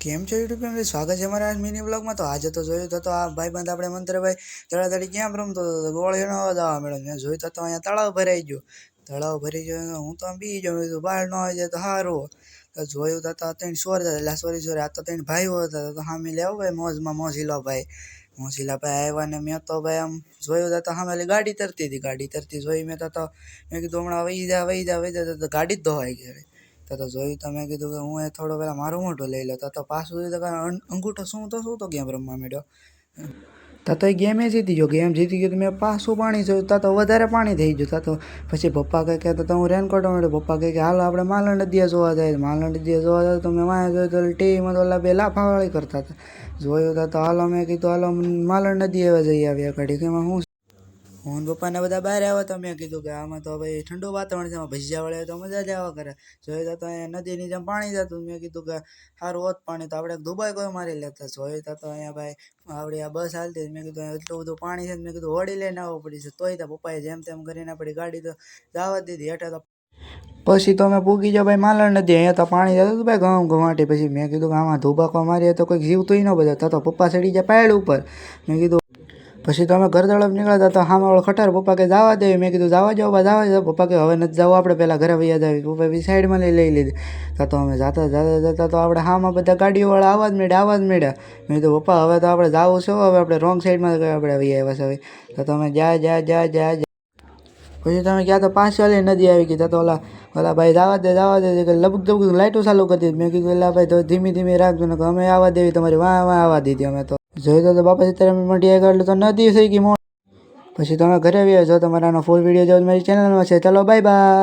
કેમ છો YouTube family, સ્વાગત છે અમારા મિની બ્લોગમાં। તો આજે તો જોયું તો આ ભાઈબંધ આપણે મંત્રભાઈ તળાતળી ક્યાં રમતો હતો, ગોળીનો અવાજ આવવા મળ્યો। મેં જોયું તો અહીંયા તળાવ ભરાઈ ગયું। તળાવ ભરી ગયો, હું તો આમ બી ગયો, મેં કીધું બહાર ન આવી જાય તો સારું। તો જોયું તો ત્રણ સોર હતા, એટલે સોરી આ તો ત્રણ ભાઈઓ હતા। તો સામે લેવો ભાઈ મોજમાં મોજીલા ભાઈ આવ્યા ને મેં તો ભાઈ આમ જોયું તો સામે ગાડી તરતી જોઈ મેં તો મેં કીધું હમણાં વહી જા તો ગાડી જ ધોવાઈ ગઈ। તો જોયું તો મેં કીધું કે હું એ થોડો પેલા મારું મોઢું લઈ લો। તો પાછું અંગૂઠો શું તો ગેમ રમવા માંડ્યો। તો એ ગેમે જીતી ગયો, તો મેં પાછું પાણી જોયું તો વધારે પાણી થઈ ગયું। તો પછી પપ્પા કહે તો હું રેનકોટ મળ્યો। પપ્પા કહે કે હાલો આપણે માલણ નદીએ જોવા જાય। માલણ નદીએ જોવા જાય તો મેં વાંહે જોયું તો ટીવીમાં તો બે લાફાવાળી કરતા હતા। જોયું તો હાલો મેં કીધું હાલો માલણ નદીએ જઈ આવ્યા ઘડી કે એમાં હું હું પપ્પાને બધા બહાર આવ્યા। તો મેં કીધું કે આમાં તો ભાઈ ઠંડુ વાતાવરણ છે, ભજીયા વળે તો મજા જ આવ્યા કરે। જોયું તો અહીંયા નદીની જેમ પાણી જતું, મેં કીધું કે સારું હોત પાણી તો આપણે દુબઈ કોઈ મારી લેતા। જોયું તો અહીંયા ભાઈ આપણી આ બસ હાલતી, મેં કીધું એટલું બધું પાણી છે, મેં કીધું હોડી લઈને આવવું પડી છે। તોય તો પપ્પાએ જેમ તેમ કરીને આપણી ગાડી તો જવા દીધી હેઠે। તો પછી તો અમે પૂગી જાઓ ભાઈ માલણ નદી, અહીંયા તો પાણી જતું હતું ભાઈ ઘવાટી। પછી મેં કીધું કે આમાં ધોબાકો મારીએ તો કોઈક જીવ તો ન બધા। તો પપ્પા ચડી જાય પાયડ ઉપર, મેં કીધું પછી તો અમે ઘર તરફ નીકળ્યા તો સામેવાળો ખટાર પપ્પા કે જવા દે, મેં કીધું જવા જાઓ પપ્પા કે હવે નથી જવું આપણે પહેલાં ઘરે વૈયા જાવી। પપ્પા બી સાઈડમાં લઈ લીધી। તો અમે જતા તો આપણે સામે બધા ગાડીઓવાળા આવાજ મળ્યા। મેં કીધું પપ્પા હવે તો આપણે જવું છે, હવે આપણે રોંગ સાઈડમાં આપણે વૈયા આવ્યા છે। તો તમે જા પછી તમે ગયા તો પાછળ નદી આવી ગઈ। તો ઓલા ભાઈ જવા દે કે લબક લાઇટો ચાલુ કરી દીધી। મેં કીધું એટલે ભાઈ તો ધીમી રાખજો ને અમે આવવા દેવી તમારી વાં આવવા દીધી। અમે તો જોયું તો બાપા સીતારામ મંડી આગળ તો નદી થઈ ગઈ। પછી તમે ઘરે આવ્યા જો તમારાનો ફૂલ વિડીયો જો મારી ચેનલમાં છે। ચાલો બાય બાય।